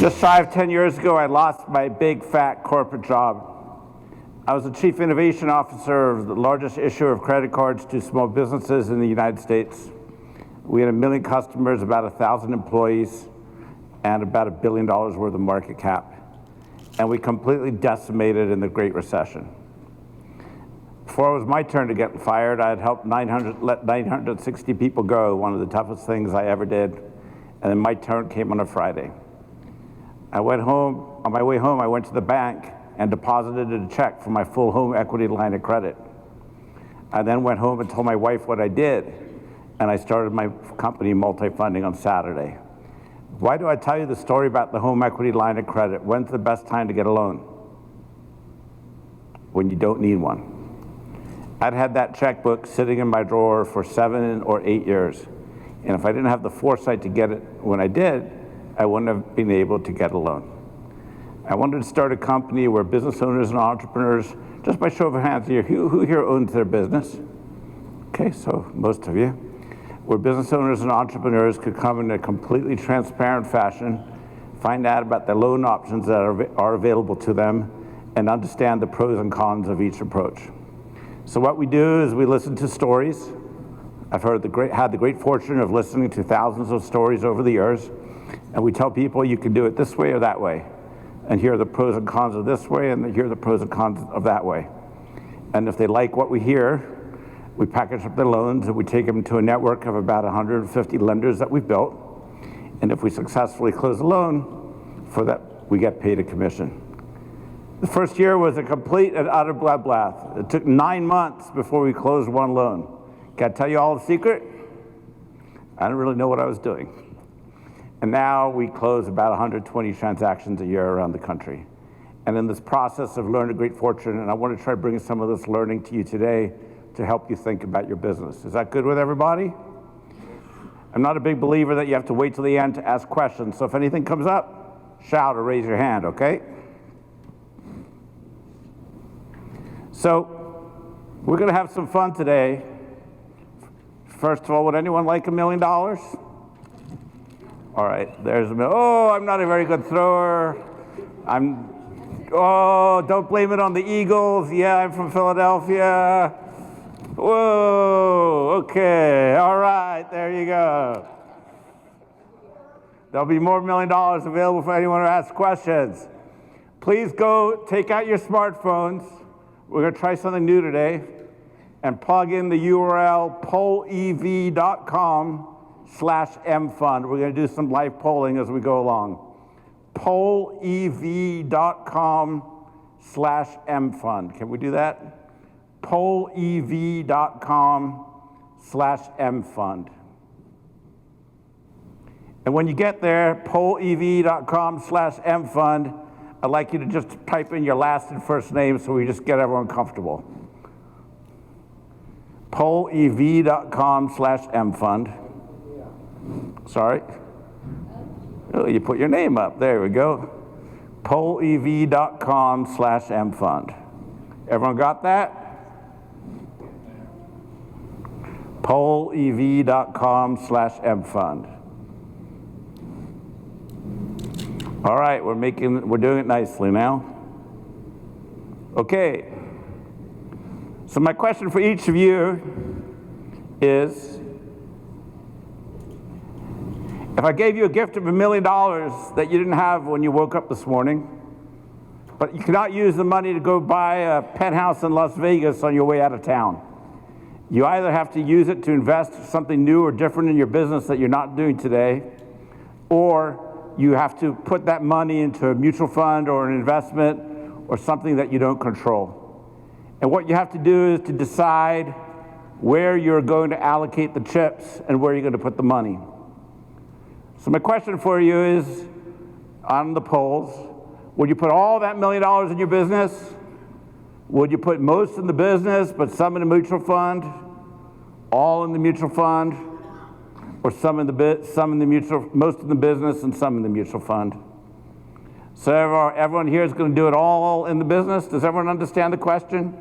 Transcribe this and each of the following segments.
Just shy of 10 years ago, I lost my big, fat corporate job. I was the Chief Innovation Officer of the largest issuer of credit cards to small businesses in the United States. We had 1 million customers, about 1,000 employees, and about $1 billion worth of market cap. And we completely decimated in the Great Recession. Before it was my turn to get fired, I had helped let 960 people go, one of the toughest things I ever did. And then my turn came on a Friday. I went home. On my way home, I went to the bank and deposited a check for my full home equity line of credit. I then went home and told my wife what I did, and I started my company, Multifunding, on Saturday. Why do I tell you the story about the home equity line of credit? When's the best time to get a loan? When you don't need one. I'd had that checkbook sitting in my drawer for 7 or 8 years, and if I didn't have the foresight to get it when I did, I wouldn't have been able to get a loan. I wanted to start a company where business owners and entrepreneurs, just by show of hands here, who here owns their business? Okay, so most of you. Where business owners and entrepreneurs could come in a completely transparent fashion, find out about the loan options that are available to them, and understand the pros and cons of each approach. So what we do is we listen to stories. I've had the great fortune of listening to thousands of stories over the years, and we tell people you can do it this way or that way. And here are the pros and cons of this way, and here are the pros and cons of that way. And if they like what we hear, we package up their loans and we take them to a network of about 150 lenders that we've built. And if we successfully close a loan, for that we get paid a commission. The first year was a complete and utter bloodbath. It took 9 months before we closed one loan. Can I tell you all the secret? I didn't really know what I was doing. And now we close about 120 transactions a year around the country. And in this process of learning great fortune, and I want to try to bring some of this learning to you today to help you think about your business. Is that good with everybody? I'm not a big believer that you have to wait till the end to ask questions. So if anything comes up, shout or raise your hand, okay? So we're going to have some fun today. First of all, would anyone like $1 million? All right, there's a million. Oh, I'm not a very good thrower. Oh, don't blame it on the Eagles. Yeah, I'm from Philadelphia. Whoa, okay, all right, there you go. There'll be more $1 million available for anyone who asks questions. Please go take out your smartphones. We're gonna try something new today and plug in the URL pollev.com/mfund. We're gonna do some live polling as we go along. pollev.com/mfund. Can we do that? pollev.com/mfund. And when you get there, pollev.com/mfund, I'd like you to just type in your last and first name so we just get everyone comfortable. pollev.com/mfund. Sorry? Oh, you put your name up. There we go. pollev.com/mfund. Everyone got that? pollev.com/mfund. All right, we're doing it nicely now. Okay. So my question for each of you is, if I gave you a gift of $1 million that you didn't have when you woke up this morning, but you cannot use the money to go buy a penthouse in Las Vegas on your way out of town. You either have to use it to invest something new or different in your business that you're not doing today, or you have to put that money into a mutual fund or an investment or something that you don't control. And what you have to do is to decide where you're going to allocate the chips and where you're going to put the money. So my question for you is, on the polls, would you put all that $1 million in your business? Would you put most in the business, but some in the mutual fund, all in the mutual fund, or most in the business and some in the mutual fund? So everyone here is going to do it all in the business. Does everyone understand the question?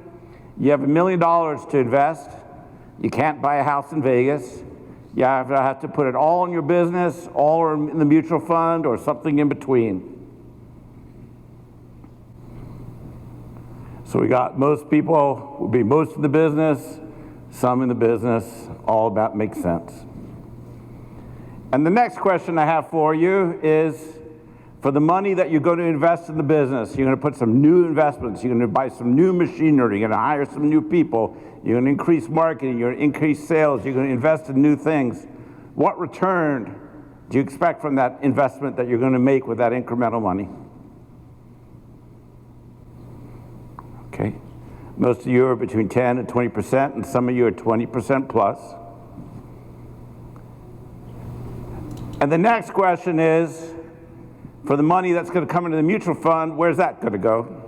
You have $1 million to invest. You can't buy a house in Vegas. You have to put it all in your business, all in the mutual fund, or something in between. So we got most people will be most of the business, some in the business, all about makes sense. And the next question I have for you is, for the money that you're going to invest in the business, you're going to put some new investments, you're going to buy some new machinery, you're going to hire some new people, you're going to increase marketing, you're going to increase sales, you're going to invest in new things. What return do you expect from that investment that you're going to make with that incremental money? Okay. Most of you are between 10 and 20%, and some of you are 20% plus. And the next question is, for the money that's going to come into the mutual fund, where's that going to go?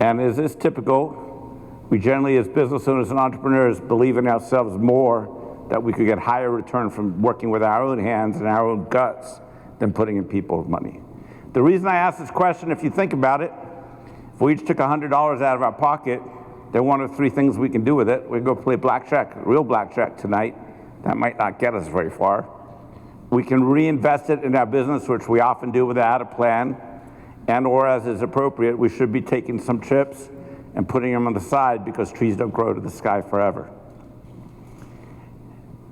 And as is typical, we generally, as business owners and entrepreneurs, believe in ourselves more that we could get higher return from working with our own hands and our own guts than putting in people's money. The reason I ask this question, if you think about it, if we each took $100 out of our pocket, there are one of three things we can do with it. We go play blackjack, real blackjack tonight. That might not get us very far. We can reinvest it in our business, which we often do without a plan, and or as is appropriate, we should be taking some chips and putting them on the side because trees don't grow to the sky forever.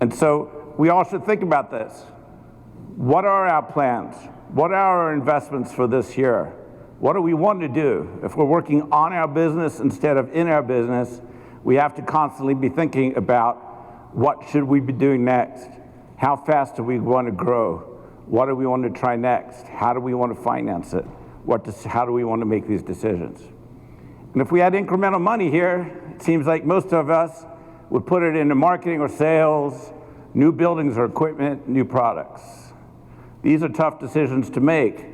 And so we all should think about this. What are our plans? What are our investments for this year? What do we want to do? If we're working on our business instead of in our business, we have to constantly be thinking about what should we be doing next? How fast do we want to grow? What do we want to try next? How do we want to finance it? How do we want to make these decisions? And if we had incremental money here, it seems like most of us would put it into marketing or sales, new buildings or equipment, new products. These are tough decisions to make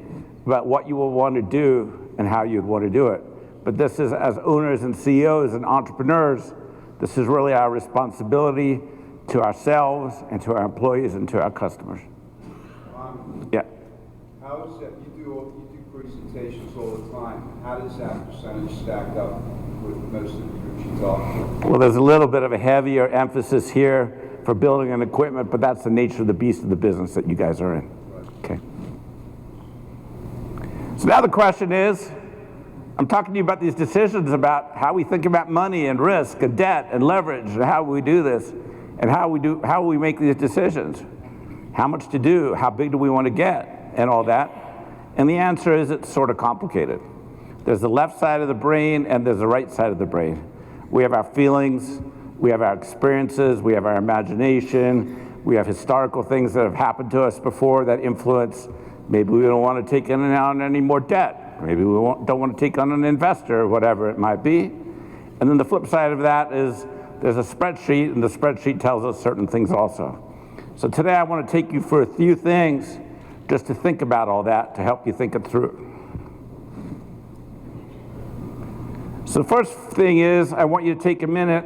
about what you will want to do and how you'd want to do it. But this is, as owners and CEOs and entrepreneurs, this is really our responsibility to ourselves and to our employees and to our customers. Yeah. How is that? You do presentations all the time. How does that percentage stack up with most of the groups you talk to? Well, there's a little bit of a heavier emphasis here for building and equipment, but that's the nature of the beast of the business that you guys are in. Right. Okay. So now the question is, I'm talking to you about these decisions about how we think about money and risk and debt and leverage and how we do this and how we make these decisions. How much to do, how big do we want to get, and all that. And the answer is it's sort of complicated. There's the left side of the brain and there's the right side of the brain. We have our feelings, we have our experiences, we have our imagination, we have historical things that have happened to us before that influence. Maybe we don't want to take on any more debt. Maybe we don't want to take on an investor or whatever it might be. And then the flip side of that is there's a spreadsheet, and the spreadsheet tells us certain things also. So today I want to take you for a few things just to think about all that, to help you think it through. So the first thing is I want you to take a minute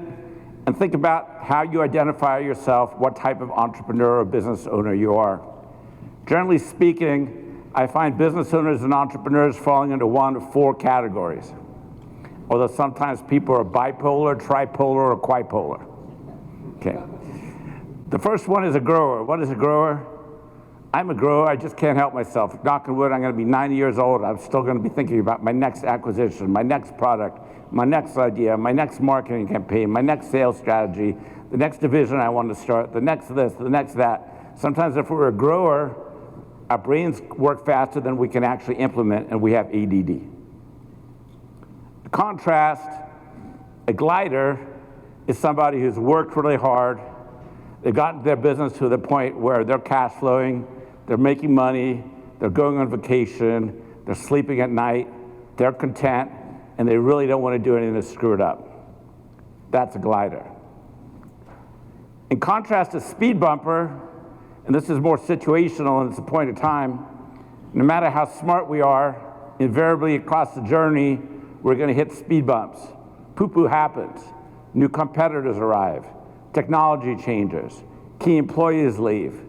and think about how you identify yourself, what type of entrepreneur or business owner you are. Generally speaking, I find business owners and entrepreneurs falling into one of four categories. Although sometimes people are bipolar, tripolar, or quipolar. Okay. The first one is a grower. What is a grower? I'm a grower, I just can't help myself. Knock on wood, I'm going to be 90 years old. I'm still going to be thinking about my next acquisition, my next product, my next idea, my next marketing campaign, my next sales strategy, the next division I want to start, the next this, the next that. Sometimes if we're a grower, our brains work faster than we can actually implement, and we have ADD. In contrast, a glider is somebody who's worked really hard. They've gotten their business to the point where they're cash flowing, they're making money, they're going on vacation, they're sleeping at night, they're content, and they really don't want to do anything to screw it up. That's a glider. In contrast, a speed bumper, and this is more situational and it's a point of time, no matter how smart we are, invariably across the journey, we're going to hit speed bumps. Poo-poo happens. New competitors arrive. Technology changes. Key employees leave.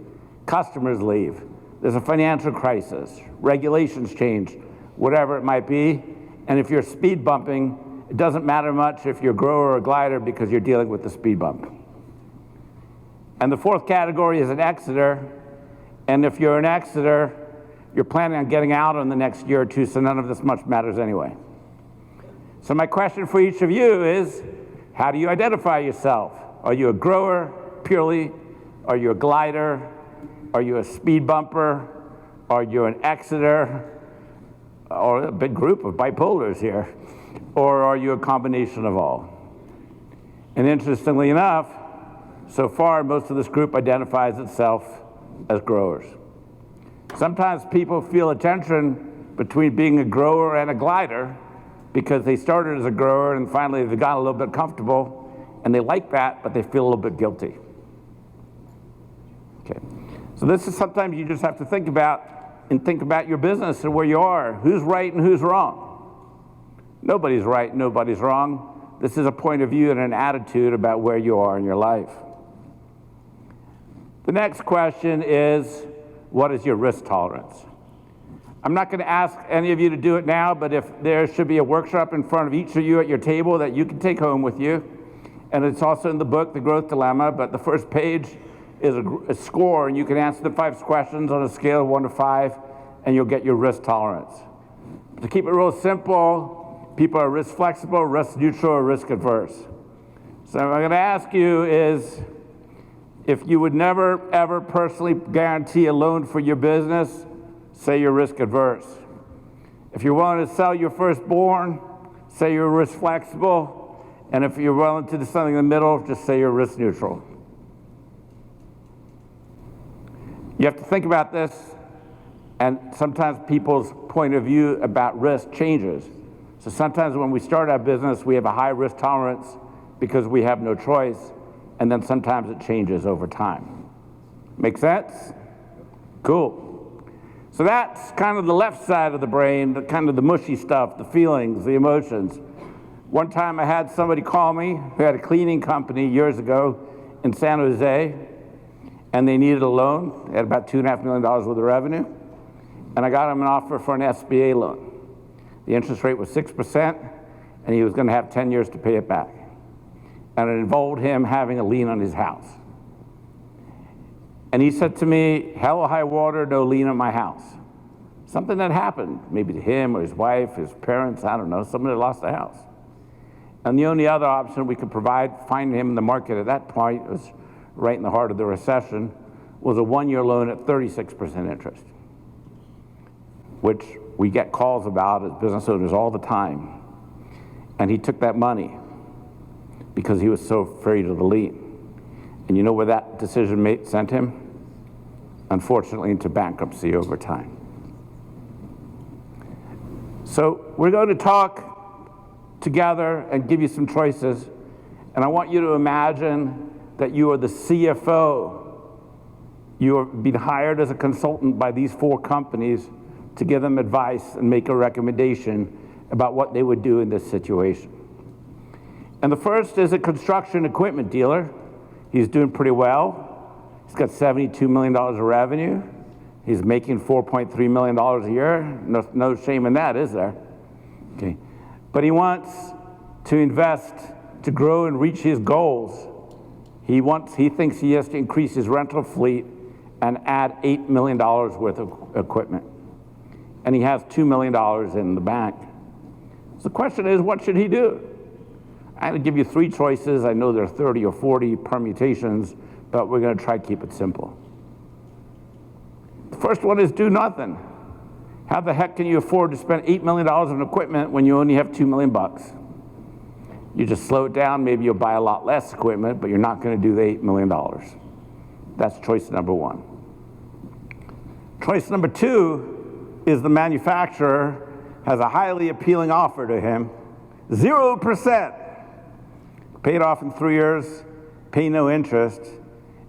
Customers leave. There's a financial crisis. Regulations change. Whatever it might be. And if you're speed bumping, it doesn't matter much if you're a grower or a glider because you're dealing with the speed bump. And the fourth category is an exiter. And if you're an exiter, you're planning on getting out in the next year or two, so none of this much matters anyway. So my question for each of you is, how do you identify yourself? Are you a grower purely? Are you a glider? Are you a speed bumper? Are you an exiter? Or a big group of bipolars here? Or are you a combination of all? And interestingly enough, so far most of this group identifies itself as growers. Sometimes people feel a tension between being a grower and a glider because they started as a grower and finally they got a little bit comfortable and they like that, but they feel a little bit guilty. Okay, so this is sometimes you just have to think about your business and where you are. Who's right and who's wrong? Nobody's right, nobody's wrong. This is a point of view and an attitude about where you are in your life. The next question is, what is your risk tolerance? I'm not going to ask any of you to do it now, but if there should be a workshop in front of each of you at your table that you can take home with you, and it's also in the book, The Growth Dilemma, but the first page is a score, and you can answer the 5 questions on a scale of 1 to 5, and you'll get your risk tolerance. To keep it real simple, people are risk flexible, risk neutral, or risk adverse. So what I'm going to ask you is, if you would never, ever personally guarantee a loan for your business, say you're risk adverse. If you're willing to sell your firstborn, say you're risk flexible. And if you're willing to do something in the middle, just say you're risk neutral. You have to think about this, and sometimes people's point of view about risk changes. So sometimes when we start our business, we have a high risk tolerance because we have no choice, and then sometimes it changes over time. Make sense? Cool. So that's kind of the left side of the brain, the kind of the mushy stuff, the feelings, the emotions. One time I had somebody call me who had a cleaning company years ago in San Jose, and they needed a loan. They had about $2.5 million worth of revenue. And I got him an offer for an SBA loan. The interest rate was 6%, and he was going to have 10 years to pay it back. And it involved him having a lien on his house. And he said to me, hell or high water, no lien on my house. Something that happened, maybe to him or his wife, his parents, I don't know, somebody lost the house. And the only other option we could provide, finding him in the market at that point, was right in the heart of the recession, was a 1-year loan at 36% interest, which we get calls about as business owners all the time. And he took that money because he was so afraid of the lien. And you know where that decision sent him? Unfortunately, into bankruptcy over time. So we're going to talk together and give you some choices. And I want you to imagine that you are the CFO. You are being hired as a consultant by these 4 companies to give them advice and make a recommendation about what they would do in this situation. And the first is a construction equipment dealer. He's doing pretty well. He's got $72 million of revenue. He's making $4.3 million a year. No shame in that, is there? Okay. But he wants to invest to grow and reach his goals. He thinks he has to increase his rental fleet and add $8 million worth of equipment. And he has $2 million in the bank. So the question is, what should he do? I'm going to give you 3 choices. I know there are 30 or 40 permutations, but we're going to try to keep it simple. The first one is do nothing. How the heck can you afford to spend $8 million on equipment when you only have $2 million bucks? You just slow it down, maybe you'll buy a lot less equipment, but you're not going to do the $8 million. That's choice number 1. Choice number 2 is the manufacturer has a highly appealing offer to him, 0%. Paid off in 3 years, pay no interest,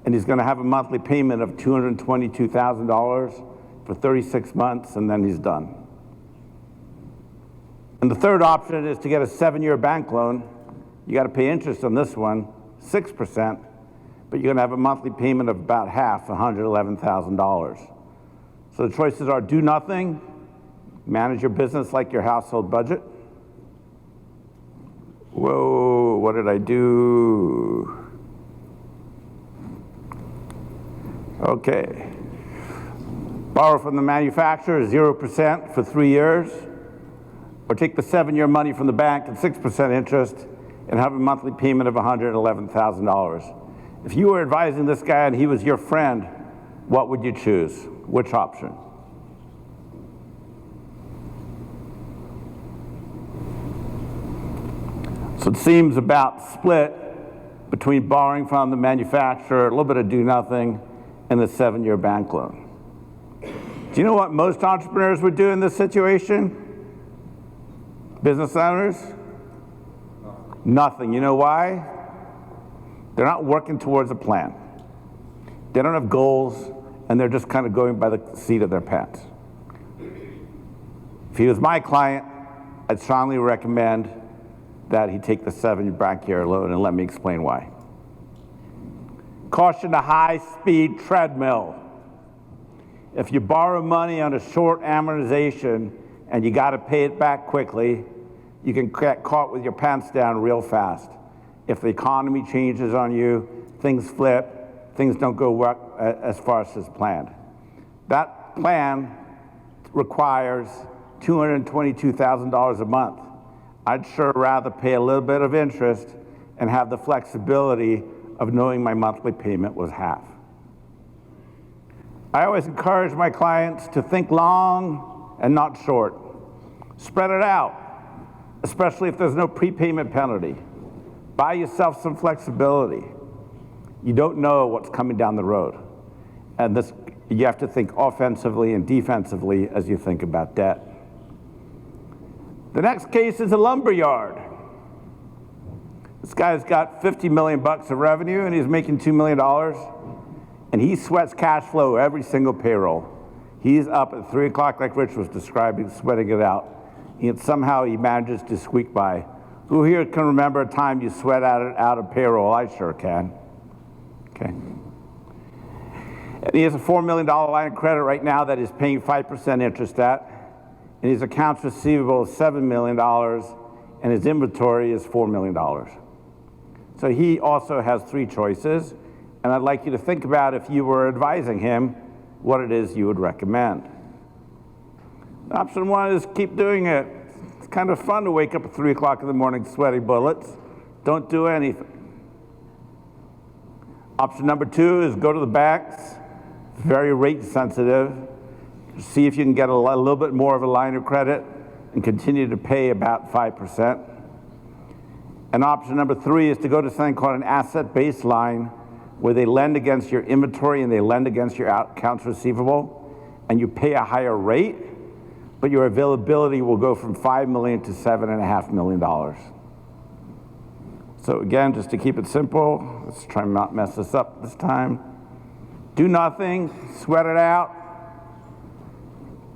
and he's going to have a monthly payment of $222,000 for 36 months, and then he's done. And the third option is to get a 7-year bank loan. You got to pay interest on this one, 6%, but you're going to have a monthly payment of about half, $111,000. So the choices are do nothing, manage your business like your household budget. Whoa, what did I do? Okay. Borrow from the manufacturer 0% for 3 years, or take the 7-year money from the bank at 6% interest and have a monthly payment of $111,000. If you were advising this guy and he was your friend, what would you choose? Which option? So it seems about split between borrowing from the manufacturer, a little bit of do nothing, and the 7-year bank loan. Do you know what most entrepreneurs would do in this situation? Business owners? Nothing. You know why? They're not working towards a plan. They don't have goals, and they're just kind of going by the seat of their pants. If he was my client, I'd strongly recommend that he take the 7-year bank loan, and let me explain why. Caution to high-speed treadmill. If you borrow money on a short amortization and you got to pay it back quickly, you can get caught with your pants down real fast. If the economy changes on you, things flip, things don't go as far as planned. That plan requires $222,000 a month. I'd sure rather pay a little bit of interest and have the flexibility of knowing my monthly payment was half. I always encourage my clients to think long and not short. Spread it out, especially if there's no prepayment penalty. Buy yourself some flexibility. You don't know what's coming down the road. And you have to think offensively and defensively as you think about debt. The next case is a lumber yard. This guy's got 50 million bucks of revenue and he's making $2 million. And he sweats cash flow every single payroll. He's up at 3 o'clock like Rich was describing, sweating it out. And somehow he manages to squeak by. Who here can remember a time you sweat out of payroll? I sure can. Okay. And he has a $4 million line of credit right now that he's paying 5% interest at. And his accounts receivable is $7 million, and his inventory is $4 million. So he also has 3 choices, and I'd like you to think about, if you were advising him, what it is you would recommend. Option 1 is keep doing it. It's kind of fun to wake up at 3 o'clock in the morning sweating bullets. Don't do anything. Option number 2 is go to the banks. It's very rate sensitive. See if you can get a little bit more of a line of credit and continue to pay about 5%. And option number 3 is to go to something called an asset-based line, where they lend against your inventory and they lend against your accounts receivable, and you pay a higher rate, but your availability will go from $5 million to $7.5 million. So again, just to keep it simple, let's try and not mess this up this time. Do nothing, sweat it out.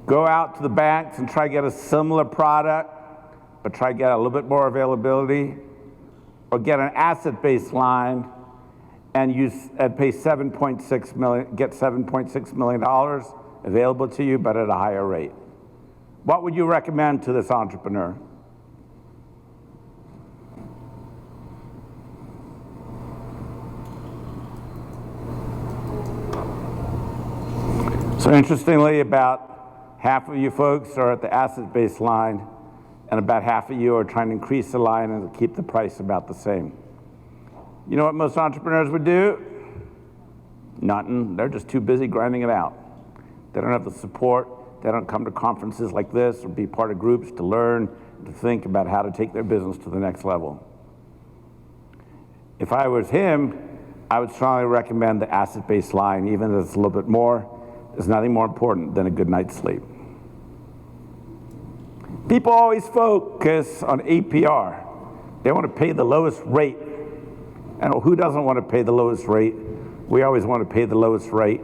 Go out to the banks and try to get a similar product, but try to get a little bit more availability, or get an asset-based line and pay $7.6 million, get $7.6 million available to you, but at a higher rate. What would you recommend to this entrepreneur? So interestingly, about half of you folks are at the asset-based line, and about half of you are trying to increase the line and keep the price about the same. You know what most entrepreneurs would do? Nothing. They're just too busy grinding it out. They don't have the support. They don't come to conferences like this or be part of groups to learn, to think about how to take their business to the next level. If I was him, I would strongly recommend the asset-based line, even if it's a little bit more. There's nothing more important than a good night's sleep. People always focus on APR. They want to pay the lowest rate. And who doesn't want to pay the lowest rate? We always want to pay the lowest rate.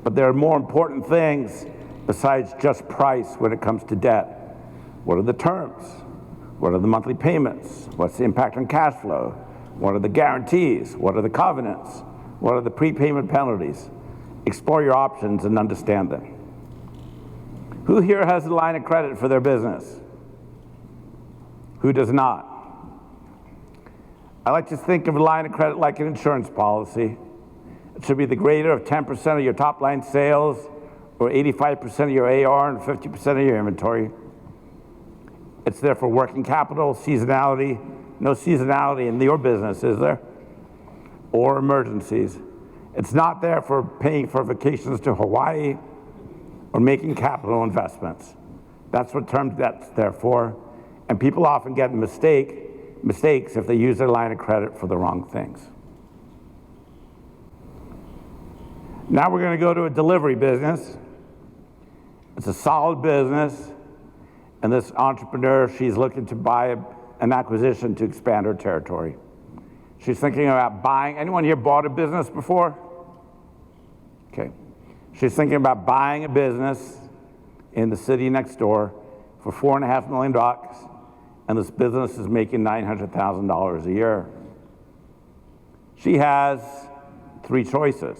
But there are more important things besides just price when it comes to debt. What are the terms? What are the monthly payments? What's the impact on cash flow? What are the guarantees? What are the covenants? What are the prepayment penalties? Explore your options and understand them. Who here has a line of credit for their business? Who does not? I like to think of a line of credit like an insurance policy. It should be the greater of 10% of your top line sales, or 85% of your AR and 50% of your inventory. It's there for working capital, seasonality. No seasonality in your business, is there? Or emergencies. It's not there for paying for vacations to Hawaii or making capital investments. That's what term debt's there for. And people often get mistakes if they use their line of credit for the wrong things. Now we're going to go to a delivery business. It's a solid business. And this entrepreneur, she's looking to buy an acquisition to expand her territory. She's thinking about buying. Anyone here bought a business before? Okay. She's thinking about buying a business in the city next door for $4.5 million, and this business is making $900,000 a year. She has three choices.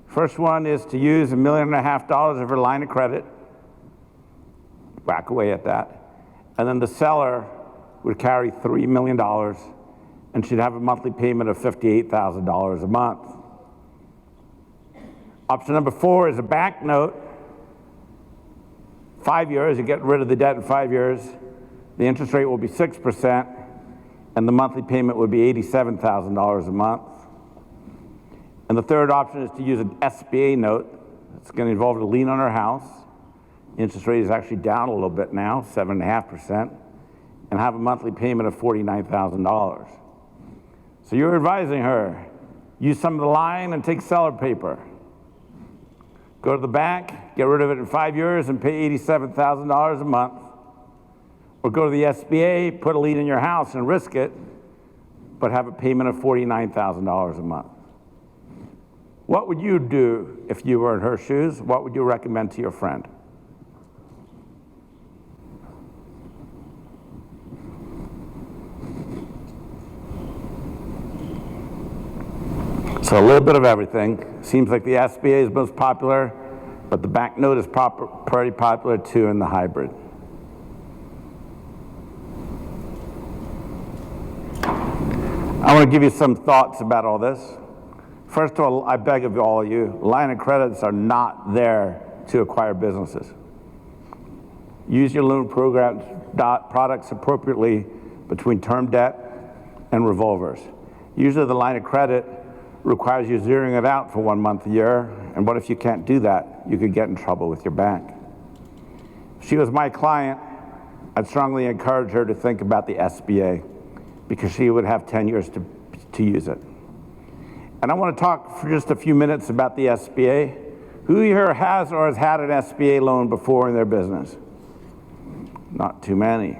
First one is to use $1.5 million of her line of credit, whack away at that, and then the seller would carry $3 million, and she'd have a monthly payment of $58,000 a month. Option number 4 is a bank note. 5 years, you get rid of the debt in 5 years. The interest rate will be 6%, and the monthly payment would be $87,000 a month. And the third option is to use an SBA note. It's going to involve a lien on her house. The interest rate is actually down a little bit now, 7.5%, and have a monthly payment of $49,000. So you're advising her, use some of the line and take seller paper. Go to the bank, get rid of it in 5 years and pay $87,000 a month. Or go to the SBA, put a lien in your house and risk it, but have a payment of $49,000 a month. What would you do if you were in her shoes? What would you recommend to your friend? So a little bit of everything. Seems like the SBA is most popular, but the bank note is pretty popular too in the hybrid. I want to give you some thoughts about all this. First of all, I beg of all of you, line of credits are not there to acquire businesses. Use your loan program products appropriately between term debt and revolvers. Usually the line of credit requires you zeroing it out for 1 month a year, and what if you can't do that? You could get in trouble with your bank. If she was my client, I'd strongly encourage her to think about the SBA because she would have 10 years to use it. And I want to talk for just a few minutes about the SBA. Who here has or has had an SBA loan before in their business? Not too many.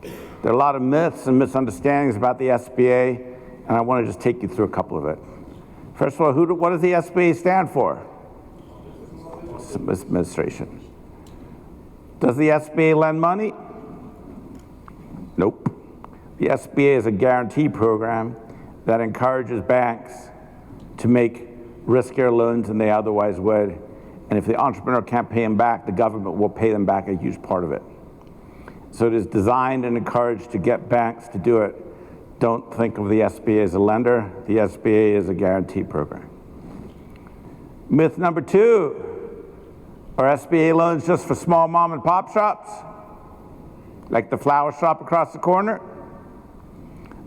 There are a lot of myths and misunderstandings about the SBA, and I want to just take you through a couple of it. First of all, what does the SBA stand for? Administration. Does the SBA lend money? Nope. The SBA is a guarantee program that encourages banks to make riskier loans than they otherwise would. And if the entrepreneur can't pay them back, the government will pay them back a huge part of it. So it is designed and encouraged to get banks to do it. Don't think of the SBA as a lender. The SBA is a guarantee program. Myth number 2, are SBA loans just for small mom and pop shops? Like the flower shop across the corner?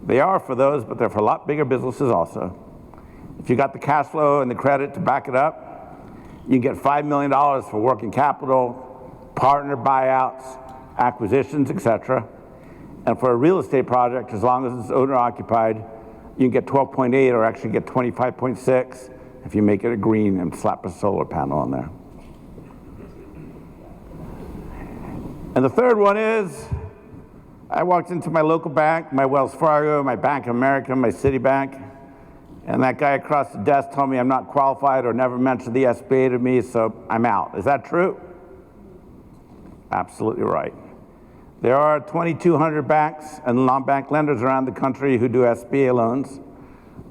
They are for those, but they're for a lot bigger businesses also. If you got the cash flow and the credit to back it up, you can get $5 million for working capital, partner buyouts, acquisitions, etc. And for a real estate project, as long as it's owner occupied, you can get 12.8 or actually get 25.6 if you make it a green and slap a solar panel on there. And the third one is, I walked into my local bank, my Wells Fargo, my Bank of America, my Citibank, and that guy across the desk told me I'm not qualified or never mentioned the SBA to me, so I'm out. Is that true? Absolutely right. There are 2,200 banks and non-bank lenders around the country who do SBA loans,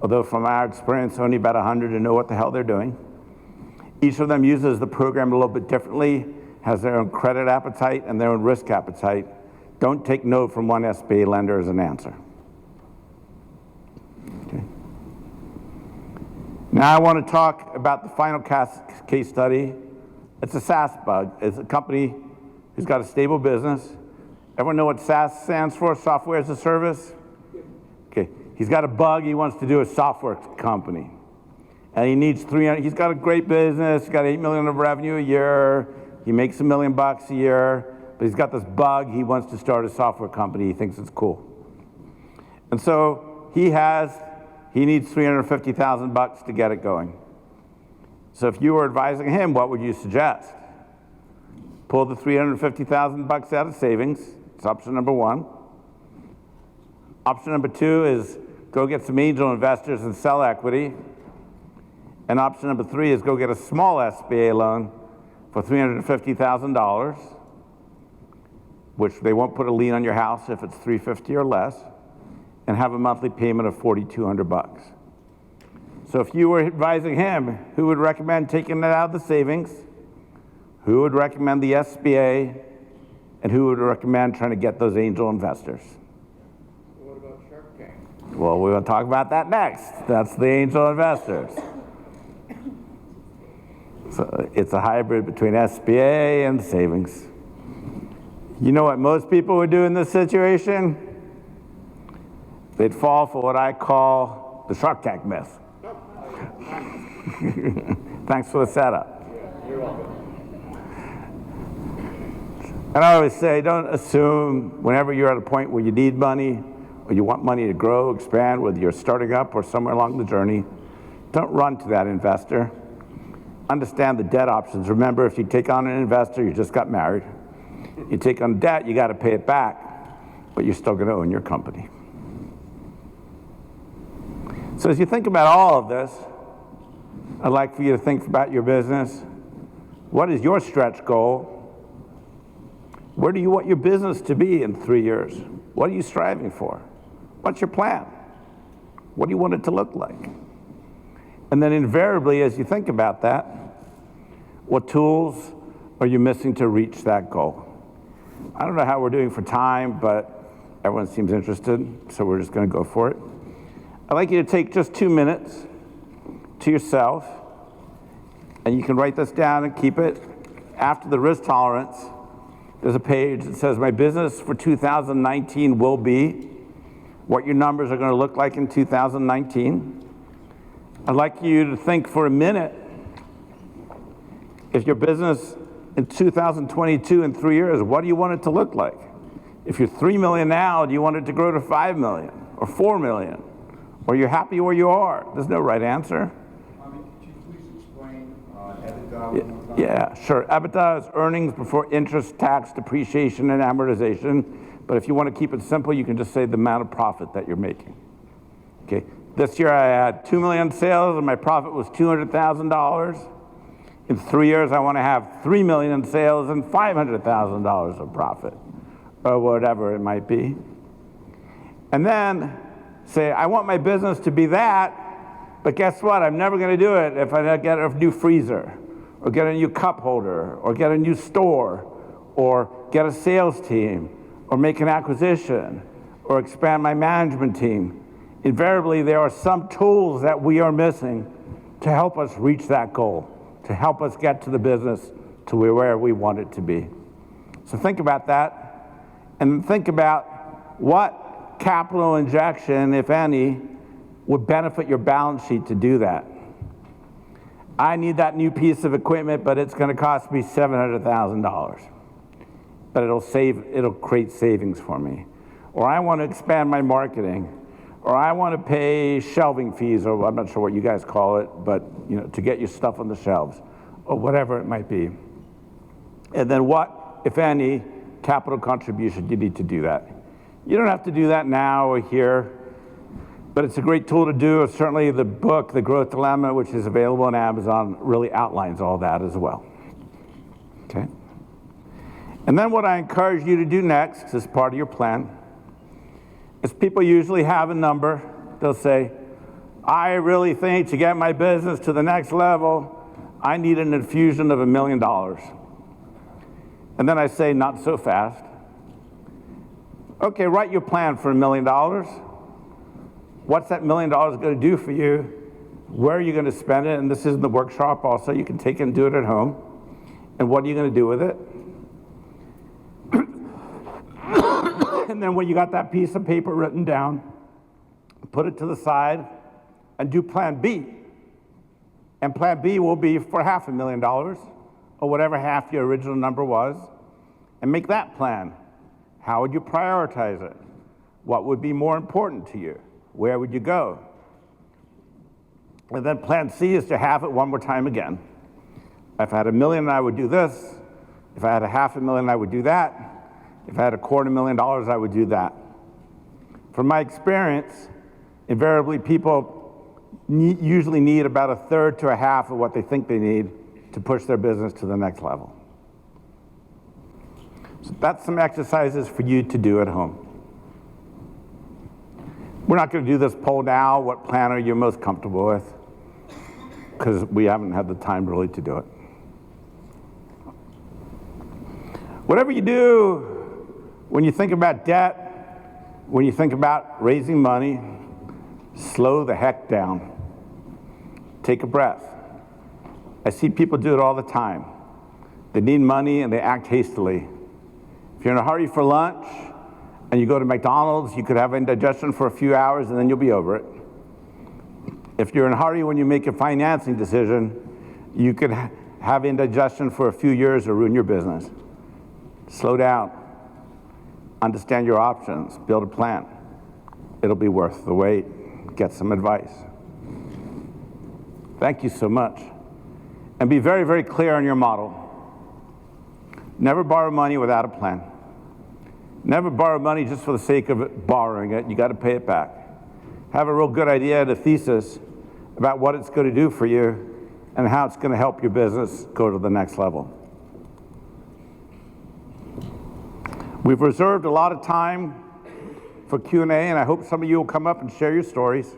although from our experience, only about 100 know what the hell they're doing. Each of them uses the program a little bit differently, has their own credit appetite and their own risk appetite. Don't take no from one SBA lender as an answer. Okay. Now I want to talk about the final case study. It's a SaaS bug. It's a company who's got a stable business. Everyone know what SaaS stands for? Software as a service? Okay. He's got a bug. He wants to do a software company. And he needs 300. He's got a great business. He's got $8 million of revenue a year. He makes $1 million a year. But he's got this bug. He wants to start a software company. He thinks it's cool. And so he needs $350,000 to get it going. So if you were advising him, what would you suggest? Pull the $350,000 out of savings. It's option number one. Option number two is go get some angel investors and sell equity. And option number three is go get a small SBA loan for $350,000, which they won't put a lien on your house if it's $350 or less, and have a monthly payment of $4,200. So if you were advising him, who would recommend taking it out of the savings? Who would recommend the SBA? And who would recommend trying to get those angel investors? What about Shark Tank? Well, we're going to talk about that next. That's the angel investors. So it's a hybrid between SBA and savings. You know what most people would do in this situation? They'd fall for what I call the Shark Tank myth. Thanks for the setup. You're welcome. And I always say, don't assume whenever you're at a point where you need money or you want money to grow, expand, whether you're starting up or somewhere along the journey, don't run to that investor. Understand the debt options. Remember, if you take on an investor, you just got married. You take on debt, you got to pay it back, but you're still going to own your company. So as you think about all of this, I'd like for you to think about your business. What is your stretch goal? Where do you want your business to be in 3 years? What are you striving for? What's your plan? What do you want it to look like? And then invariably, as you think about that, what tools are you missing to reach that goal? I don't know how we're doing for time, but everyone seems interested, so we're just going to go for it. I'd like you to take just 2 minutes to yourself, and you can write this down and keep it. After the risk tolerance, there's a page that says, my business for 2019 will be, what your numbers are going to look like in 2019. I'd like you to think for a minute, if your business in 2022 in 3 years, what do you want it to look like? If you're 3 million now, do you want it to grow to 5 million or 4 million? Or you're happy where you are? There's no right answer. Could you please explain EBITDA one more time? Yeah, sure. EBITDA is earnings before interest, tax, depreciation, and amortization. But if you want to keep it simple, you can just say the amount of profit that you're making. Okay. This year I had 2 million sales and my profit was $200,000. In 3 years, I want to have 3 million in sales and $500,000 of profit, or whatever it might be. And then say, I want my business to be that, but guess what? I'm never going to do it if I don't get a new freezer, or get a new cup holder, or get a new store, or get a sales team, or make an acquisition, or expand my management team. Invariably, there are some tools that we are missing to help us reach that goal, to help us get to the business to where we want it to be. So think about that, and think about what capital injection, if any, would benefit your balance sheet to do that. I need that new piece of equipment, but it's going to cost me $700,000. But it'll create savings for me. Or I want to expand my marketing. Or I want to pay shelving fees, or I'm not sure what you guys call it, but to get your stuff on the shelves, or whatever it might be. And then what, if any, capital contribution you need to do that. You don't have to do that now or here, but it's a great tool to do. Certainly the book, The Growth Dilemma, which is available on Amazon, really outlines all that as well. Okay? And then what I encourage you to do next, as part of your plan, is people usually have a number. They'll say, I really think to get my business to the next level, I need an infusion of $1 million. And then I say, not so fast. Okay, write your plan for $1 million. What's that $1 million going to do for you Where are you going to spend it? And this is in the workshop also. You can take it and do it at home. And what are you going to do with it? And then when you got that piece of paper written down, put it to the side and do plan B. And plan B will be for $500,000 or whatever half your original number was, and make that plan. How would you prioritize it? What would be more important to you? Where would you go? And then plan C is to have it one more time again. If I had $1 million, I would do this. If I had $500,000, I would do that. If I had $250,000, I would do that. From my experience, invariably people usually need about 1/3 to 1/2 of what they think they need to push their business to the next level. So that's some exercises for you to do at home. We're not going to do this poll now, what plan are you most comfortable with, because we haven't had the time really to do it. Whatever you do, when you think about debt, when you think about raising money, slow the heck down. Take a breath. I see people do it all the time. They need money and they act hastily. If you're in a hurry for lunch and you go to McDonald's, you could have indigestion for a few hours and then you'll be over it. If you're in a hurry when you make a financing decision, you could have indigestion for a few years or ruin your business. Slow down. Understand your options. Build a plan. It'll be worth the wait. Get some advice. Thank you so much. And be very, very clear on your model. Never borrow money without a plan. Never borrow money just for the sake of borrowing it. You got to pay it back. Have a real good idea and a thesis about what it's going to do for you and how it's going to help your business go to the next level. We've reserved a lot of time for Q&A, and I hope some of you will come up and share your stories.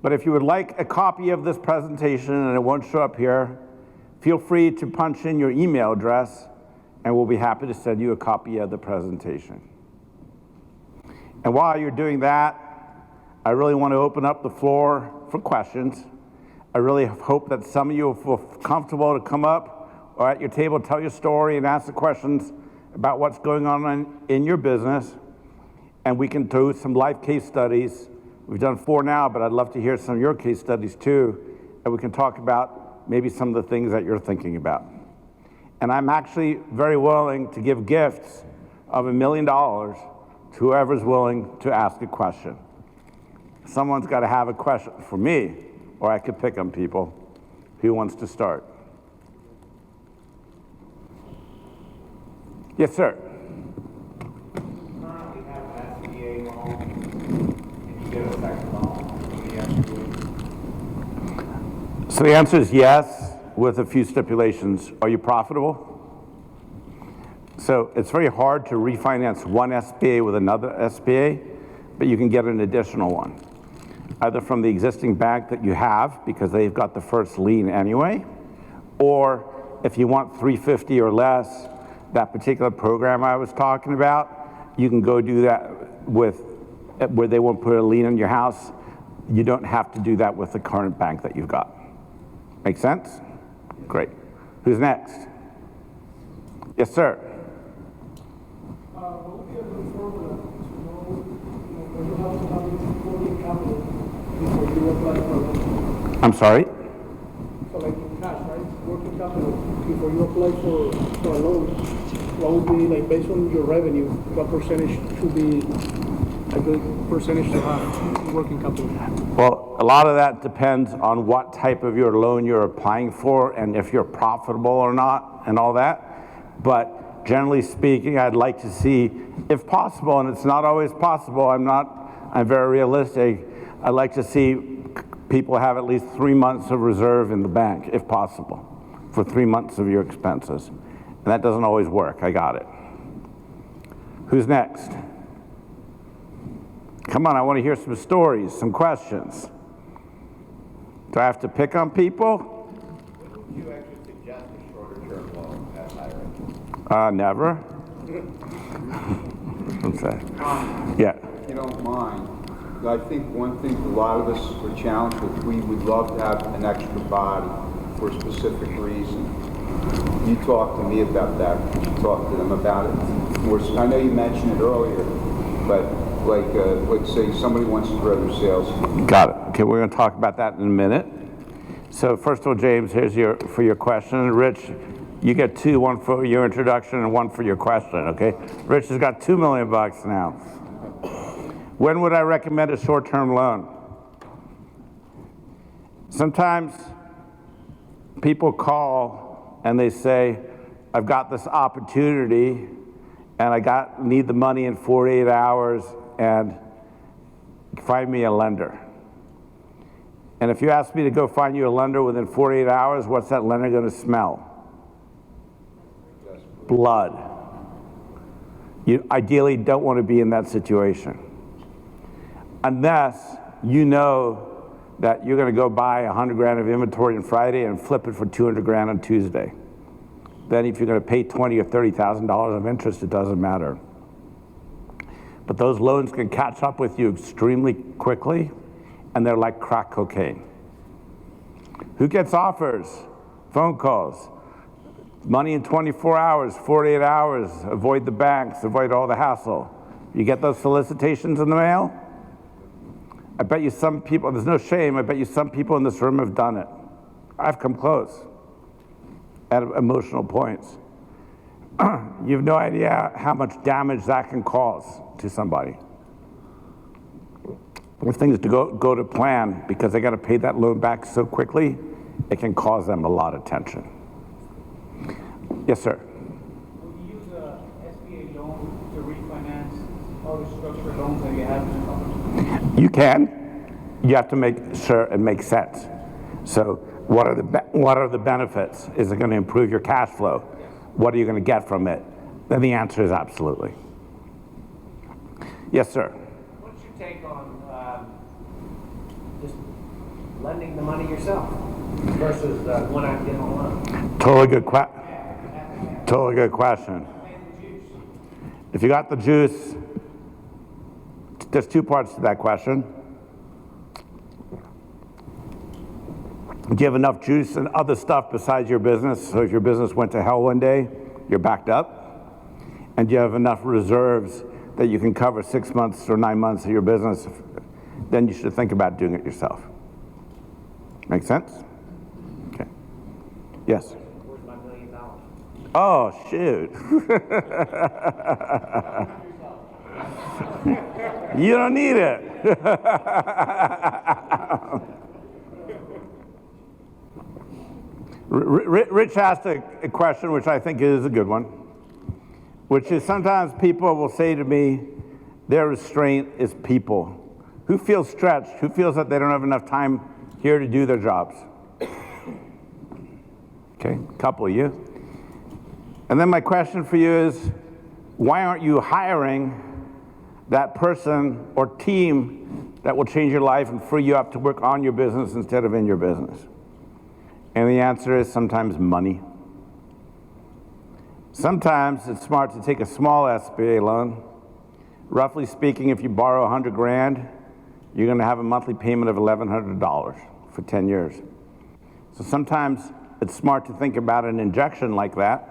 But if you would like a copy of this presentation and it won't show up here, feel free to punch in your email address and we'll be happy to send you a copy of the presentation. And while you're doing that, I really want to open up the floor for questions. I really hope that some of you will feel comfortable to come up or at your table, tell your story and ask the questions about what's going on in your business. And we can do some live case studies. We've done 4 now, but I'd love to hear some of your case studies too. And we can talk about maybe some of the things that you're thinking about. And I'm actually very willing to give gifts of $1 million to whoever's willing to ask a question. Someone's got to have a question for me, or I could pick on people. Who wants to start? Yes, sir. Currently have an SBA loan, and you get a second loan. What do you have to do? So the answer is yes, with a few stipulations. Are you profitable? So it's very hard to refinance one SBA with another SBA, but you can get an additional one, either from the existing bank that you have because they've got the first lien anyway, or if you want 350 or less, that particular program I was talking about, you can go do that with, where they won't put a lien on your house. You don't have to do that with the current bank that you've got. Make sense? Great. Who's next? Yes, sir. What would be a good formula to know when you have to have working capital before you apply for a loan? I'm sorry? So like in cash, right? Working capital before you apply for a loan, what would be, like, based on your revenue, what percentage should be a good percentage to have in working capital? Well, a lot of that depends on what type of your loan you're applying for and if you're profitable or not and all that. But generally speaking, I'd like to see, if possible, and it's not always possible, I'm very realistic, I'd like to see people have at least 3 months of reserve in the bank, if possible, for 3 months of your expenses. And that doesn't always work, I got it. Who's next? Come on, I want to hear some stories, some questions. Do I have to pick on people? Would you actually suggest a shorter term loan at higher interest? Never. What's that? Yeah. If you don't mind, I think one thing a lot of us are challenged with, we would love to have an extra body for a specific reason. You talk to me about that. You talk to them about it. More, I know you mentioned it earlier, but like say somebody wants to grow their sales. Got it. Okay, we're going to talk about that in a minute. So first of all, James, here's for your question. Rich, you get two, one for your introduction and one for your question, okay? Rich has got $2 million now. When would I recommend a short-term loan? Sometimes people call and they say, I've got this opportunity and I need the money in 48 hours and find me a lender. And if you ask me to go find you a lender within 48 hours, what's that lender going to smell? Blood. You ideally don't want to be in that situation. Unless you know that you're going to go buy 100 grand of inventory on Friday and flip it for 200 grand on Tuesday. Then if you're going to pay $20,000 or $30,000 of interest, it doesn't matter. But those loans can catch up with you extremely quickly, and they're like crack cocaine. Who gets offers? Phone calls. Money in 24 hours, 48 hours, avoid the banks, avoid all the hassle. You get those solicitations in the mail? I bet you some people, there's no shame, I bet you some people in this room have done it. I've come close at emotional points. You have no idea how much damage that can cause to somebody. If things go to plan because they got to pay that loan back so quickly, it can cause them a lot of tension. Yes, sir. Will you use a SBA loan to refinance all the structured loans that you have in the company? You can. You have to make sure it makes sense. So what are the benefits? Is it going to improve your cash flow? What are you going to get from it? Then the answer is absolutely. Yes, sir. What's your take on just lending the money yourself versus going out and getting a loan? Totally good question. If you got the juice, there's two parts to that question. Do you have enough juice and other stuff besides your business? So if your business went to hell one day, you're backed up? And do you have enough reserves that you can cover 6 months or 9 months of your business? Then you should think about doing it yourself. Make sense? Okay. Yes? Where's my $1 million? Oh, shoot. You don't need it. Rich asked a question which I think is a good one, which is sometimes people will say to me, their restraint is people. Who feels stretched? Who feels that they don't have enough time here to do their jobs? Okay, a couple of you. And then my question for you is, why aren't you hiring that person or team that will change your life and free you up to work on your business instead of in your business? And the answer is sometimes money. Sometimes it's smart to take a small SBA loan. Roughly speaking, if you borrow 100 grand, you're going to have a monthly payment of $1,100 for 10 years. So sometimes it's smart to think about an injection like that.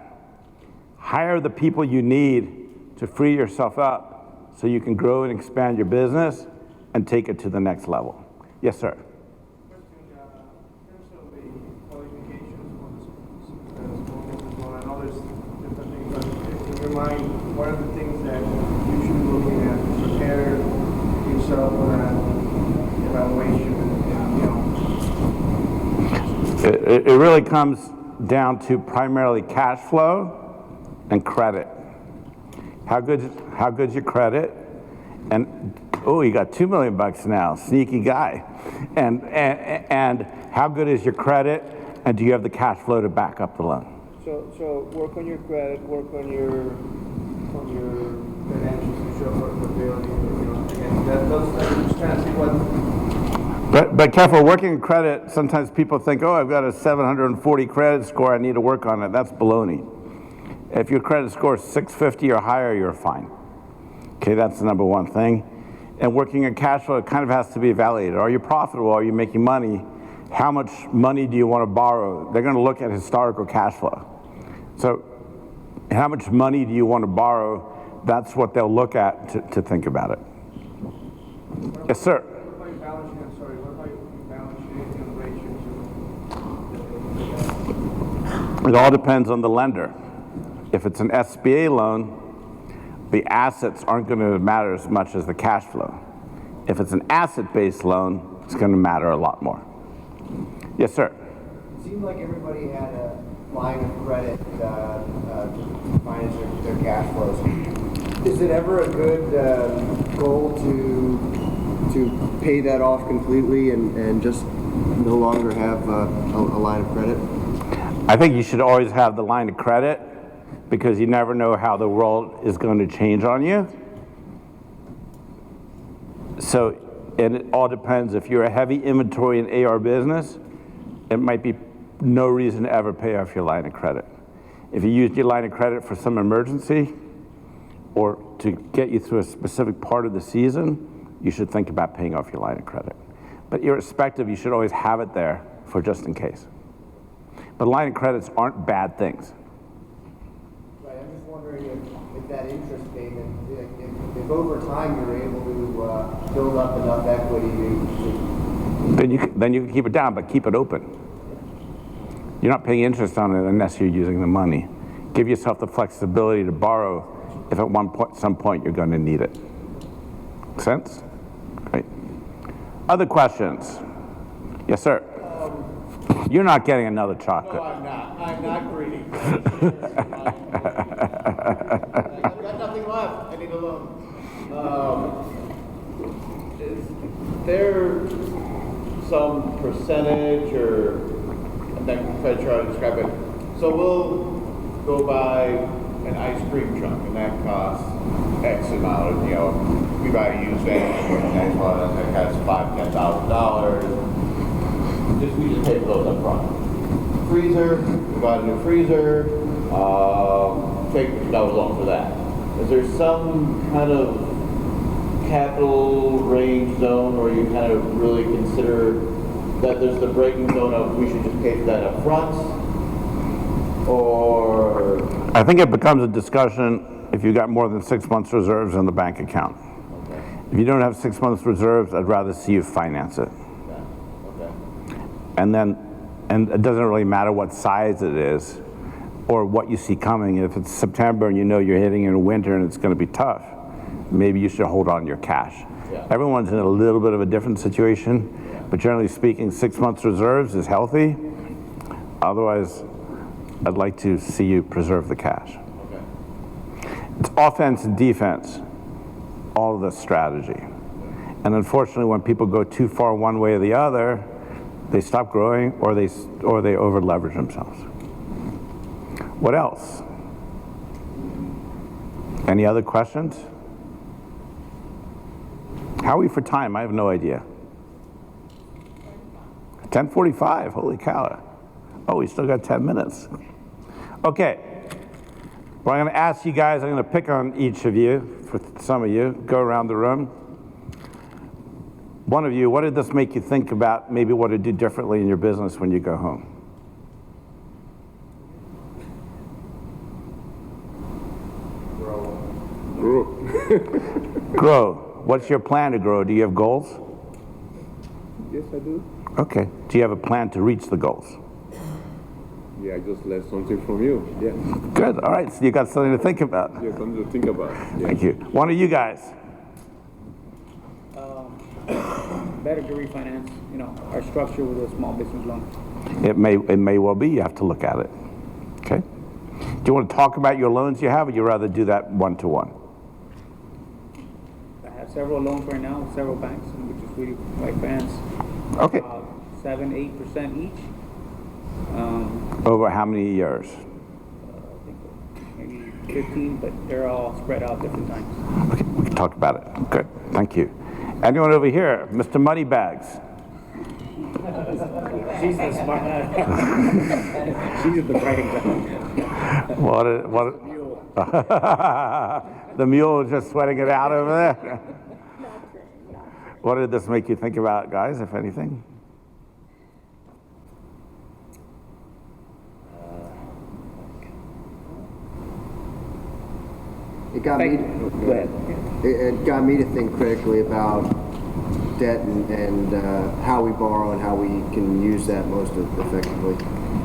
Hire the people you need to free yourself up so you can grow and expand your business and take it to the next level. Yes, sir. Mind, what are the things that you should be looking at to prepare yourself for that evaluation? And, It really comes down to primarily cash flow and credit. How good's your credit? And oh, you got $2 million now, sneaky guy. And how good is your credit? And do you have the cash flow to back up the loan? So work on your credit, work on your financials to show what they are. And those just trying to see what. But careful, working in credit, sometimes people think, oh, I've got a 740 credit score, I need to work on it. That's baloney. If your credit score is 650 or higher, you're fine. Okay, that's the number one thing. And working in cash flow, it kind of has to be evaluated. Are you profitable? Are you making money? How much money do you want to borrow? They're going to look at historical cash flow. So how much money do you want to borrow? That's what they'll look at to think about it. Yes, sir. What about your balance sheet? I'm sorry, what about your balance sheet and ratios? It all depends on the lender. If it's an SBA loan, the assets aren't going to matter as much as the cash flow. If it's an asset-based loan, it's going to matter a lot more. Yes, sir. It seemed like everybody had a line of credit to finance their cash flows. Is it ever a good goal to pay that off completely and just no longer have a line of credit? I think you should always have the line of credit because you never know how the world is going to change on you. So, and it all depends. If you're a heavy inventory and AR business, it might be no reason to ever pay off your line of credit. If you used your line of credit for some emergency or to get you through a specific part of the season, you should think about paying off your line of credit. But irrespective, you should always have it there for just in case. But line of credits aren't bad things. Right, I'm just wondering if that interest payment, if over time you're able to build up enough equity to Then you can keep it down, but keep it open. You're not paying interest on it unless you're using the money. Give yourself the flexibility to borrow if at some point you're going to need it. Make sense? Great. Other questions? Yes, sir. You're not getting another chocolate. No, I'm not. I'm not greedy. I've got nothing left. I need a loan. Is there some percentage or, I'm not going to try to describe it. So we'll go buy an ice cream truck and that costs X amount of, we buy a used van, that costs $5,000-$10,000. We just pay for those up front. Freezer, we bought a new freezer, take $50 loan for that. Is there some kind of capital range zone where you kind of really consider that there's the breaking zone of we should just pay for that up front? Or? I think it becomes a discussion if you got more than 6 months reserves in the bank account. Okay. If you don't have 6 months reserves, I'd rather see you finance it. Okay. And it doesn't really matter what size it is or what you see coming. If it's September and you know you're hitting in winter and it's going to be tough, maybe you should hold on to your cash. Yeah. Everyone's in a little bit of a different situation, but generally speaking, 6 months reserves is healthy. Otherwise, I'd like to see you preserve the cash. Okay. It's offense and defense, all of the strategy. And unfortunately, when people go too far one way or the other, they stop growing or they over leverage themselves. What else? Any other questions? How are we for time? I have no idea. 10:45, holy cow. Oh, we still got 10 minutes. Okay, well, I'm gonna ask you guys, I'm gonna pick on each of you, for some of you, go around the room. One of you, what did this make you think about maybe what to do differently in your business when you go home? Grow. What's your plan to grow? Do you have goals? Yes, I do. Okay. Do you have a plan to reach the goals? Yeah, I just learned something from you. Yeah. Good. All right. So you got something to think about. Yeah, something to think about. Yeah. Thank you. One of you guys. Better to refinance, our structure with a small business loan. It may well be. You have to look at it. Okay. Do you want to talk about your loans you have, or you rather do that one-to-one? I have several loans right now with several banks, which is really quite finance. Okay. 7-8% each. Over how many years? I think maybe 15, but they're all spread out different times. Okay, we can talk about it. Good. Thank you. Anyone over here? Mr. Moneybags. She's the smart. She's the bright example. The mule is just sweating it out over there. What did this make you think about, guys, if anything? It got me. Go ahead. It got me to think critically about debt and how we borrow and how we can use that most effectively.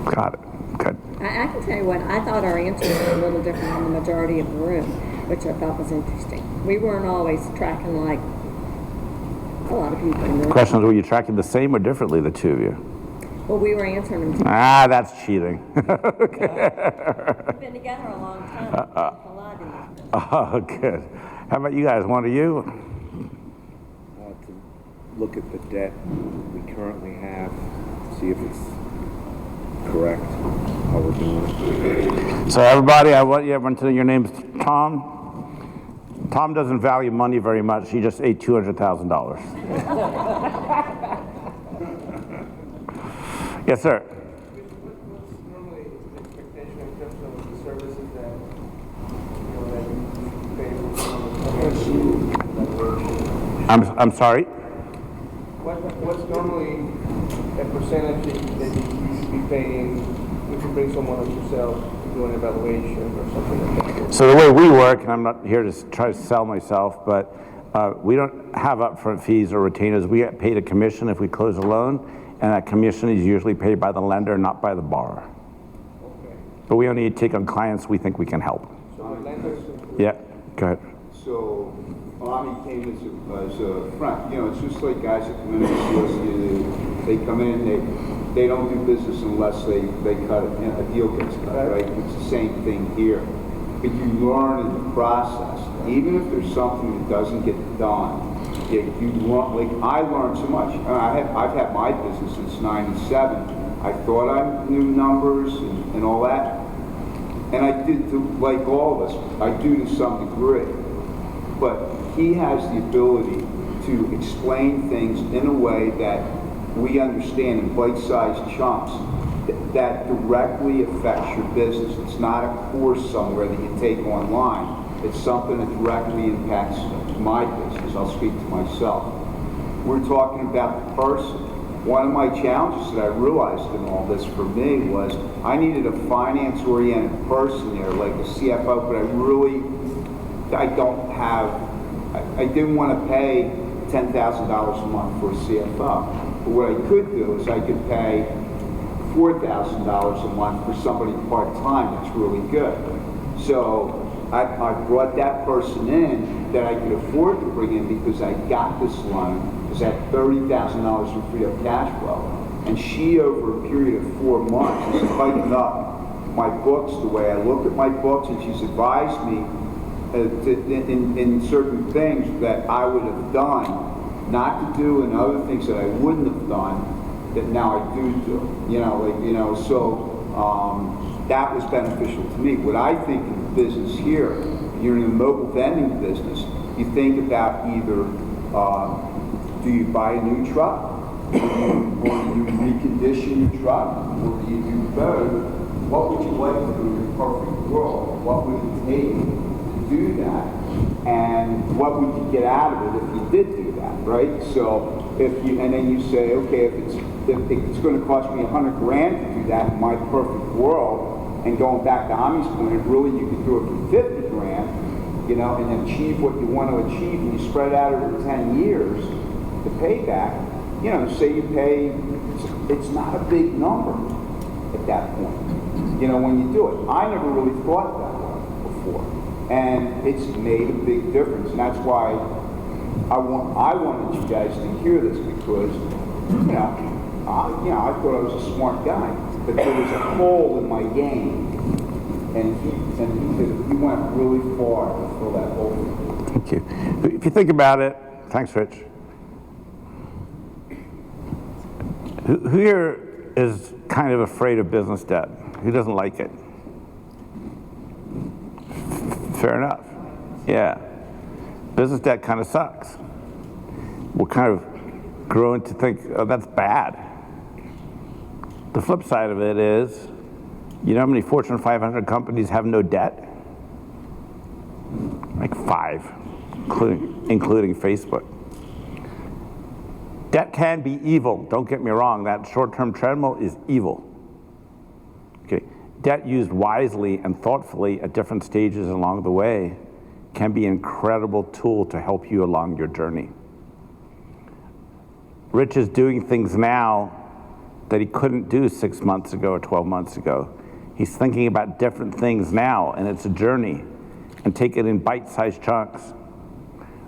Got it. Good. I can tell you what, I thought our answers were a little different than the majority of the room, which I thought was interesting. We weren't always tracking like a lot of people in the room. Questions, were you tracking the same or differently, the two of you? Well, we were answering them. Ah, that's cheating. We've been together a long time. A lot in this business. Oh, good. How about you guys? One of you? To look at the debt we currently have, see if it's correct, how we're doing it. So everybody, I want you everyone to know your name's Tom. Tom doesn't value money very much. He just ate $200,000. Yes, sir. What's normally the expectation in terms of the services that you pay for? I'm sorry. What's normally a percentage that you should be paying if you bring someone like yourself to do an evaluation or something like that? So the way we work, and I'm not here to try to sell myself, but we don't have upfront fees or retainers. We get paid a commission if we close a loan, and that commission is usually paid by the lender, not by the borrower. Okay. But we only take on clients we think we can help. So the lenders. Yeah, go ahead. So, Ami came as a friend. You know, it's just like guys that come in and solicited. They come in, they don't do business unless they cut it, a deal gets cut, right? It's the same thing here. But you learn in the process, even if there's something that doesn't get done, you learn, like I learned so much. I've had my business since '97. I thought I knew numbers and all that. And I did, like all of us, I do to some degree. But he has the ability to explain things in a way that we understand in bite-sized chunks that directly affects your business. It's not a course somewhere that you take online. It's something that directly impacts my business. I'll speak to myself. We're talking about the person. One of my challenges that I realized in all this for me was I needed a finance-oriented person there, like a CFO, but I didn't want to pay $10,000 a month for a CFO. But what I could do is I could pay $4,000 a month for somebody part-time that's really good. So I brought that person in that I could afford to bring in because I got this loan, because I had $30,000 in freed up cash flow. And she, over a period of 4 months, has tightened up my books the way I look at my books, and she's advised me in certain things that I would have done, not to do, and other things that I wouldn't have done that now I do. That was beneficial to me. What I think of the business here, you're in the mobile vending business, you think about either do you buy a new truck, or do you recondition your truck, or do you do both? What would you like to do in your perfect world? What would it take to do that? And what would you get out of it if you did do that, right? So and then you say, okay, if it's going to cost me $100 grand to do that in my perfect world, and going back to Ami's point, really you could do it for $50 grand, and achieve what you want to achieve, and you spread it out over 10 years, the payback, say you pay, it's not a big number at that point, when you do it. I never really thought that way before, and it's made a big difference, and that's why I wanted you guys to hear this, because, I thought I was a smart guy, but there was a hole in my game, and he went really far to fill that hole. Thank you. If you think about it, thanks, Rich. Who here is kind of afraid of business debt? Who doesn't like it? Fair enough. Yeah. Business debt kind of sucks. We're kind of growing to think, oh, that's bad. The flip side of it is, you know how many Fortune 500 companies have no debt? Like 5, including Facebook. Debt can be evil. Don't get me wrong. That short-term treadmill is evil. Okay. Debt used wisely and thoughtfully at different stages along the way can be an incredible tool to help you along your journey. Rich is doing things now that he couldn't do 6 months ago or 12 months ago. He's thinking about different things now, and it's a journey, and take it in bite-sized chunks.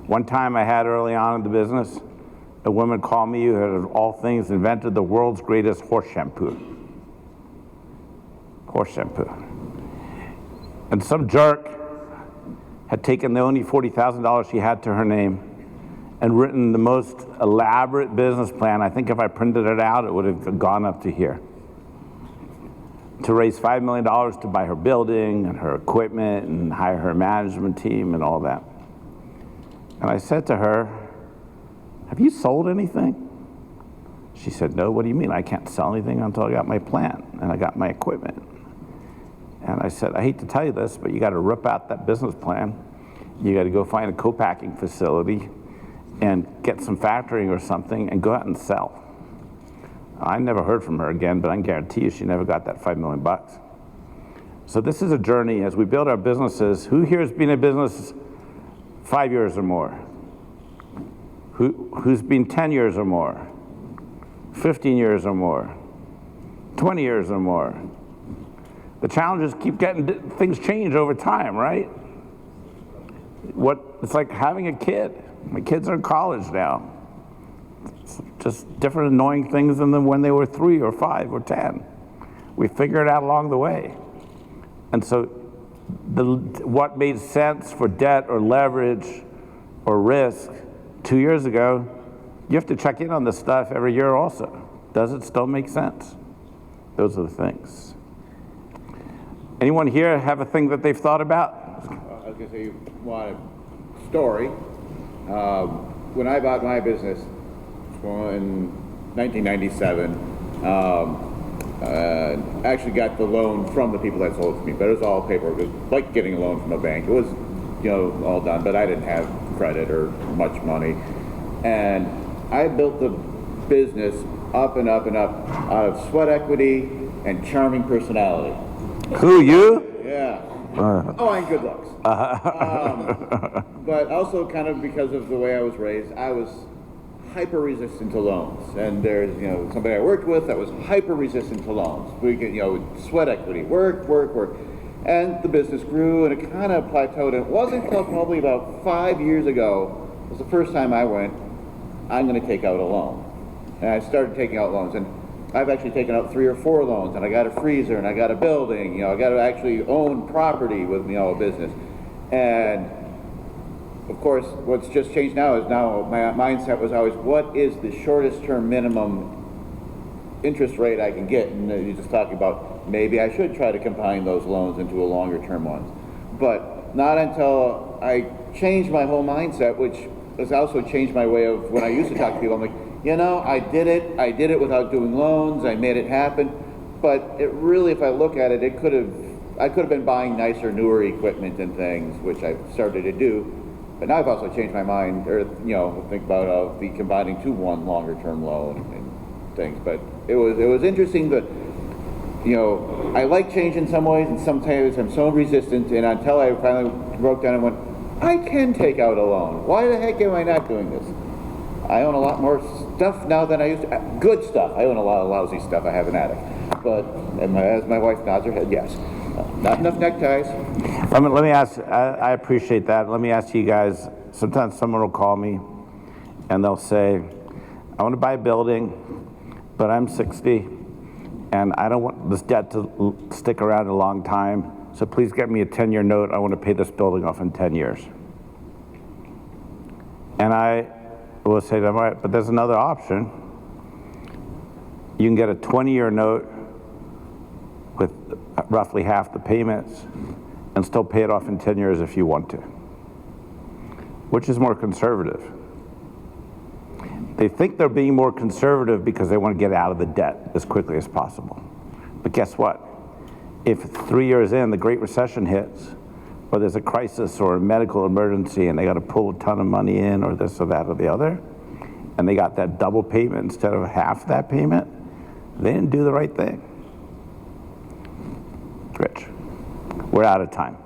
One time I had early on in the business, a woman called me who had, of all things, invented the world's greatest horse shampoo. Horse shampoo. And some jerk had taken the only $40,000 she had to her name and written the most elaborate business plan. I think if I printed it out, it would have gone up to here. To raise $5 million to buy her building and her equipment and hire her management team and all that. And I said to her, have you sold anything? She said, no, what do you mean? I can't sell anything until I got my plan and I got my equipment. And I said, I hate to tell you this, but you got to rip out that business plan. You got to go find a co-packing facility and get some factoring or something and go out and sell. I never heard from her again, but I can guarantee you she never got that $5 million. So this is a journey as we build our businesses. Who here has been in business 5 years or more? Who's been 10 years or more? 15 years or more? 20 years or more? The challenges keep getting, things change over time, right? It's like having a kid. My kids are in college now. It's just different annoying things than when they were 3 or 5 or 10. We figure it out along the way. And so what made sense for debt or leverage or risk 2 years ago, you have to check in on this stuff every year also. Does it still make sense? Those are the things. Anyone here have a thing that they've thought about? I was going to say, you want a story. When I bought my business in 1997, I actually got the loan from the people that sold it to me, but it was all paperwork. It was like getting a loan from a bank. It was, all done, but I didn't have credit or much money. And I built the business up and up and up out of sweat equity and charming personality. Who, you? Yeah. And good looks. But also kind of because of the way I was raised, I was hyper resistant to loans. And there's, somebody I worked with that was hyper resistant to loans. We could, sweat equity, work. And the business grew and it kind of plateaued. And it wasn't until probably about 5 years ago, it was the first time I went, I'm going to take out a loan. And I started taking out loans. And I've actually taken out 3 or 4 loans, and I got a freezer, and I got a building, I got to actually own property with, a business. And of course, what's just changed now is now my mindset was always, what is the shortest term minimum interest rate I can get? And you're just talking about, maybe I should try to combine those loans into a longer term ones. But not until I changed my whole mindset, which has also changed my way of, when I used to talk to people, I'm like, I did it without doing loans, I made it happen, but it really, if I look at it, I could have been buying nicer, newer equipment and things, which I've started to do, but now I've also changed my mind, or, think about the combining to one longer term loan and things, but it was interesting that, I like change in some ways, and sometimes I'm so resistant, and until I finally broke down and went, I can take out a loan, why the heck am I not doing this? I own a lot more stuff now than I used to. Good stuff. I own a lot of lousy stuff. I have an attic. But as my wife nods her head, yes. Not enough neckties. Let me ask, I appreciate that. Let me ask you guys, sometimes someone will call me and they'll say, I want to buy a building, but I'm 60 and I don't want this debt to stick around a long time. So please get me a 10-year note. I want to pay this building off in 10 years. And I will say to them, all right, but there's another option. You can get a 20-year note with roughly half the payments and still pay it off in 10 years if you want to. Which is more conservative? They think they're being more conservative because they want to get out of the debt as quickly as possible. But guess what? If 3 years in, the Great Recession hits, or there's a crisis or a medical emergency and they got to pull a ton of money in or this or that or the other, and they got that double payment instead of half that payment, they didn't do the right thing. Rich, we're out of time.